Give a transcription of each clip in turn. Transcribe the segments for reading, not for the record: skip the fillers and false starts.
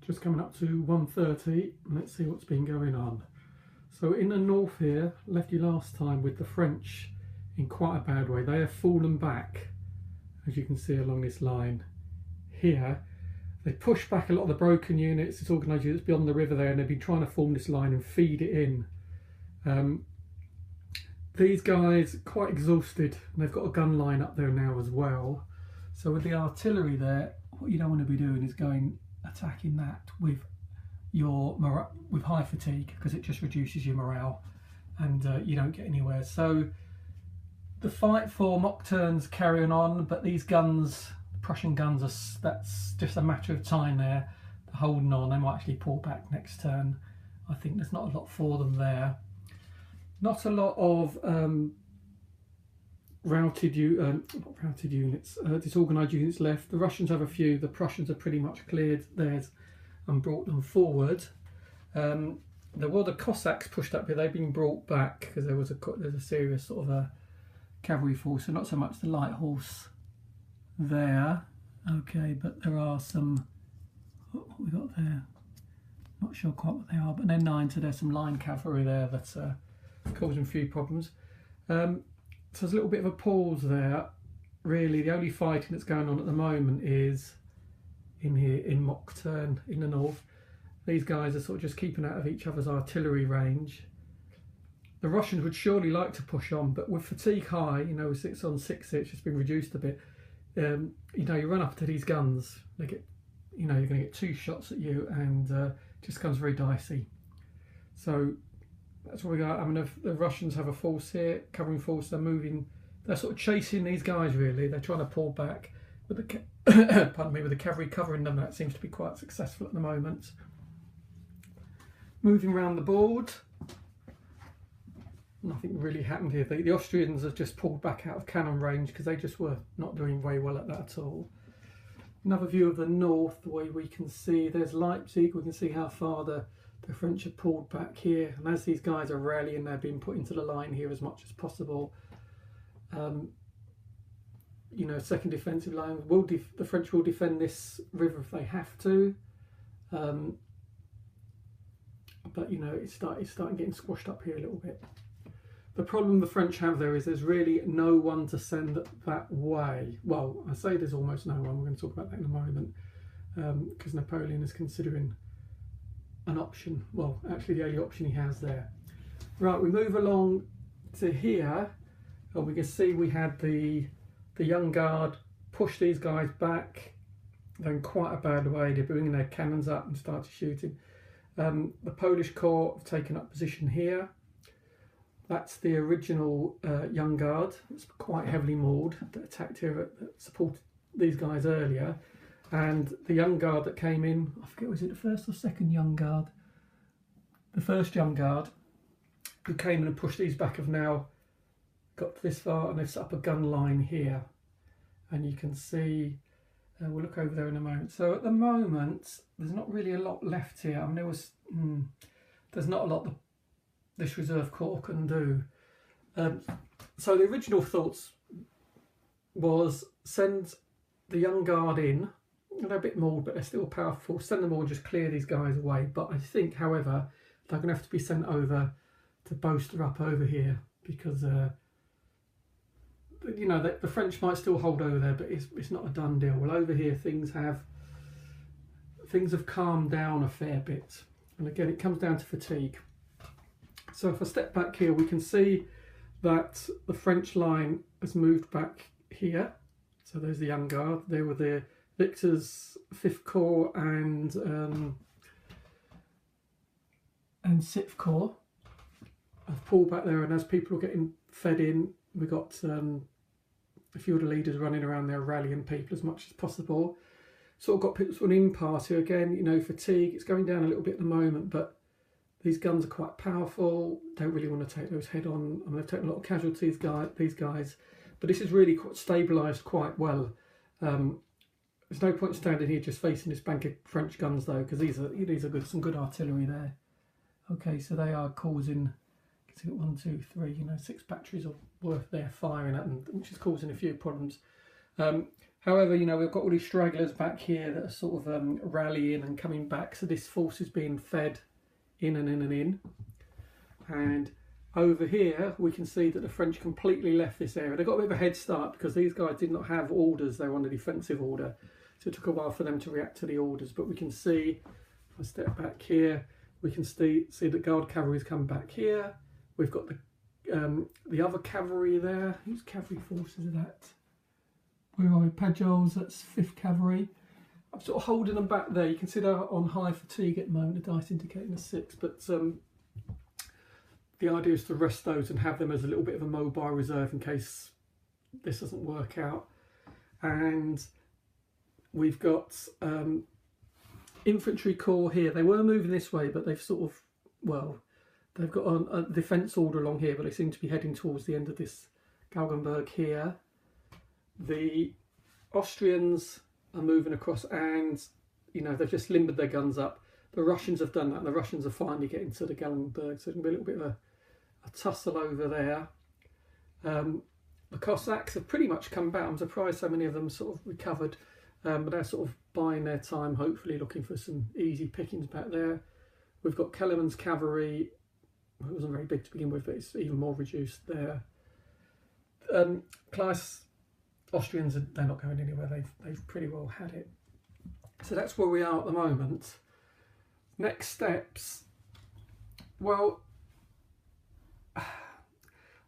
Just coming up to 1:30, and let's see what's been going on. So in the north here, left you last time with the French in quite a bad way. They have fallen back, as you can see along this line here. They pushed back a lot of the broken units, it's organised units beyond the river there, and they've been trying to form this line and feed it in. These guys quite exhausted, and they've got a gun line up there now as well. So with the artillery there, what you don't want to be doing is attacking that with high fatigue, because it just reduces your morale and you don't get anywhere. So the fight for mock turns carrying on, but these guns, the Prussian guns, that's just a matter of time there. They're holding on. They might actually pull back next turn. I think there's not a lot for them there. Not a lot of disorganised units left. The Russians have a few. The Prussians are pretty much cleared theirs and brought them forward. There were the Cossacks pushed up here. They've been brought back because there's a serious sort of a cavalry force, so not so much the light horse there. Okay, but there are some. What we got there? Not sure quite what they are, but they're 9, so there's some line cavalry there that's causing a few problems. So there's a little bit of a pause there. Really, the only fighting that's going on at the moment is in here in mock turn in the north. These guys are sort of just keeping out of each other's artillery range. The Russians would surely like to push on, but with fatigue high, you know, 6 on 6, it's just been reduced a bit. You know, you run up to these guns, they get, you know, you're going to get 2 shots at you, and it just becomes very dicey. So that's what we got. I mean, the Russians have a force here, covering force. They're moving. They're sort of chasing these guys. Really, they're trying to pull back, with the pardon me, with the cavalry covering them. That seems to be quite successful at the moment. Moving around the board, nothing really happened here. The Austrians have just pulled back out of cannon range because they just were not doing very well at that at all. Another view of the north, the way we can see there's Leipzig. We can see how far the French have pulled back here, and as these guys are rallying, they're being put into the line here as much as possible. You know, second defensive line. The French will defend this river if they have to, but you know, it's starting getting squashed up here a little bit. The problem the French have there is there's really no one to send that way. Well, I say there's almost no one. We're going to talk about that in a moment, because Napoleon is considering an option. Well, actually the only option he has there. Right, we move along to here, and we can see we had the Young Guard push these guys back. They're in quite a bad way. They're bringing their cannons up and started shooting. The Polish Corps have taken up position here. That's the original Young Guard. It's quite heavily moored that attacked here, that supported these guys earlier. And the Young Guard that came in, I forget, was it the first or second Young Guard? The first Young Guard, who came in and pushed these back, have now got this far, and they've set up a gun line here. And you can see, we'll look over there in a moment. So at the moment, there's not really a lot left here. I mean, there's not a lot that this reserve corps can do. So the original thoughts was send the Young Guard in. They're a bit mauled, but they're still powerful. Send them all and just clear these guys away. But I think, however, they're going to have to be sent over to bolster up over here, because you know, the French might still hold over there, but it's not a done deal. Well, over here things have calmed down a fair bit, and again it comes down to fatigue. So if I step back here, we can see that the French line has moved back here. So there's the Young Guard. There were the Victor's 5th Corps and 6th Corps. I've pulled back there, and as people are getting fed in, we've got a few of the leaders running around there rallying people as much as possible. Sort of got people sort of an impasse here again. You know, fatigue, it's going down a little bit at the moment, but these guns are quite powerful. Don't really want to take those head on. I mean, they've taken a lot of casualties, these guys, but this is really quite stabilised quite well. There's no point standing here just facing this bank of French guns though, because these are good, some good artillery there. Okay, so they are causing, you can see 1, 2, 3, you know, 6 batteries of worth they're firing at them, which is causing a few problems. However, you know, we've got all these stragglers back here that are sort of rallying and coming back. So this force is being fed in and in and in. And over here, we can see that the French completely left this area. They got a bit of a head start because these guys did not have orders. They were on a defensive order. So it took a while for them to react to the orders. But we can see, if I step back here, we can see that Guard cavalry's come back here. We've got the other cavalry there. Whose cavalry forces are that? Where are we? Pajols, that's 5th Cavalry. I'm sort of holding them back there. You can see they're on high fatigue at the moment, the dice indicating a 6. But the idea is to rest those and have them as a little bit of a mobile reserve in case this doesn't work out. And we've got infantry corps here. They were moving this way, but they've sort of, well, they've got a defence order along here, but they seem to be heading towards the end of this Galgenberg here. The Austrians are moving across, and you know, they've just limbered their guns up. The Russians have done that, and the Russians are finally getting to the Galgenberg, so there's going to be a little bit of a tussle over there. The Cossacks have pretty much come back. I'm surprised so many of them sort of recovered, but they're sort of buying their time, hopefully looking for some easy pickings back there. We've got Kellerman's cavalry. Well, it wasn't very big to begin with, but it's even more reduced there. Kleist Austrians, they're not going anywhere. They've pretty well had it. So that's where we are at the moment. Next steps. Well,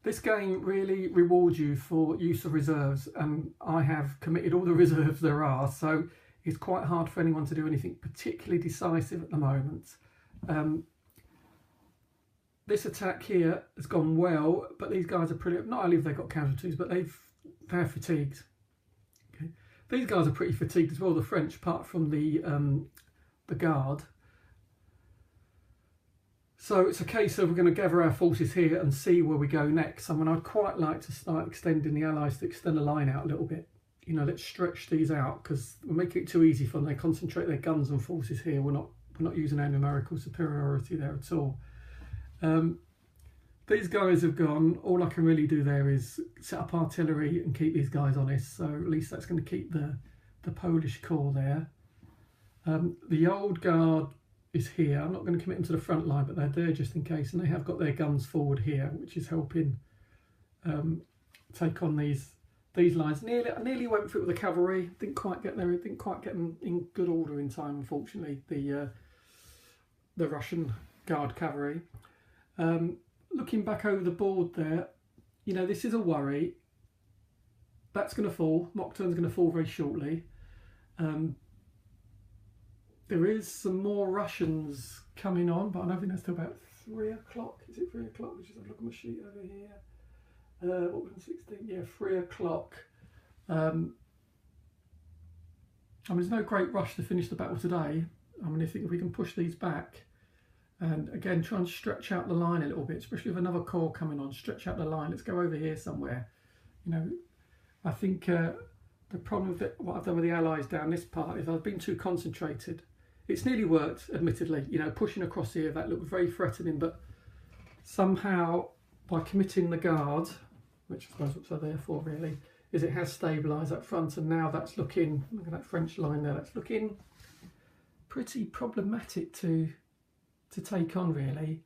this game really rewards you for use of reserves, and I have committed all the reserves there are, so it's quite hard for anyone to do anything particularly decisive at the moment. This attack here has gone well, but these guys are pretty, not only have they got casualties, but they're fatigued. Okay. These guys are pretty fatigued as well, the French, apart from the Guard. So it's a case of we're going to gather our forces here and see where we go next. I mean, I'd quite like to start extending the Allies to extend the line out a little bit. You know, let's stretch these out, because we're making it too easy for them. They concentrate their guns and forces here. We're not using our numerical superiority there at all. These guys have gone. All I can really do there is set up artillery and keep these guys honest. So at least that's going to keep the Polish corps there. The old Guard is here. I'm not going to commit them to the front line, but they're there just in case, and they have got their guns forward here, which is helping take on these lines. I nearly went for it with the cavalry. Didn't quite get there. Didn't quite get them in good order in time, unfortunately. The Russian Guard cavalry. Looking back over the board there, you know, this is a worry. That's going to fall. Mokhturn's going to fall very shortly. There is some more Russians coming on, but I don't think that's till about 3 o'clock. Is it 3 o'clock? Let's just have a look at my sheet over here. What was it, 16? Yeah, 3 o'clock. I mean, there's no great rush to finish the battle today. I mean, I think if we can push these back and again try and stretch out the line a little bit, especially with another corps coming on, stretch out the line. Let's go over here somewhere. You know, I think the problem with what I've done with the Allies down this part is I've been too concentrated. It's nearly worked, admittedly. You know, pushing across here, that looked very threatening, but somehow by committing the Guard, which I suppose what they're there for really, is it has stabilised up front, and now that's looking, look at that French line there, that's looking pretty problematic to take on really.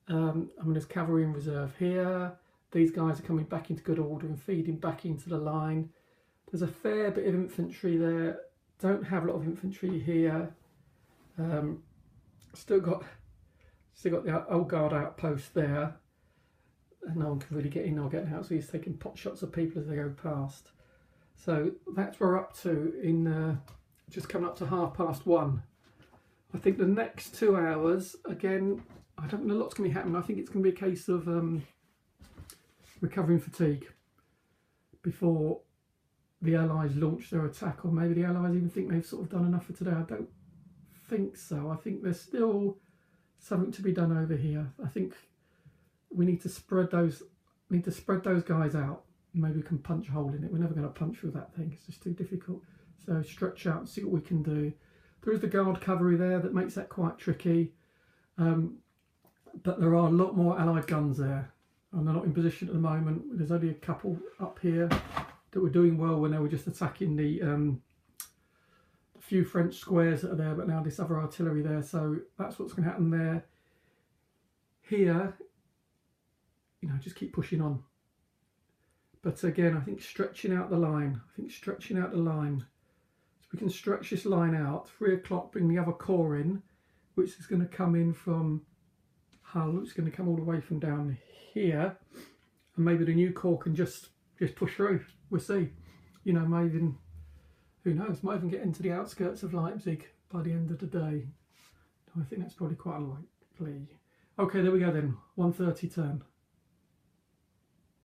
I mean, there's cavalry in reserve here. These guys are coming back into good order and feeding back into the line. There's a fair bit of infantry there. Don't have a lot of infantry here. Still got the old Guard outpost there. And no one can really get in or get out, so he's taking pot shots of people as they go past. So that's where we're up to in just coming up to 1:30. I think the next 2 hours, again, I don't know, a lot's going to be happening. I think it's going to be a case of recovering fatigue before the Allies launch their attack, or maybe the Allies even think they've sort of done enough for today. I don't think so. I think there's still something to be done over here. I think we need to spread those guys out. Maybe we can punch a hole in it. We're never going to punch through that thing. It's just too difficult. So stretch out and see what we can do. There is the Guard cavalry there that makes that quite tricky. But there are a lot more Allied guns there, and they're not in position at the moment. There's only a couple up here. that were doing well when they were just attacking the few French squares that are there, but now this other artillery there. So that's what's going to happen there. Here, you know, just keep pushing on. But again, I think stretching out the line. So we can stretch this line out. 3 o'clock, bring the other corps in, which is going to come in from Hull. It's going to come all the way from down here. And maybe the new corps can just push through. We'll see. You know, maybe, who knows, might even get into the outskirts of Leipzig by the end of the day. I think that's probably quite unlikely. Okay, there we go then. 1:30 turn.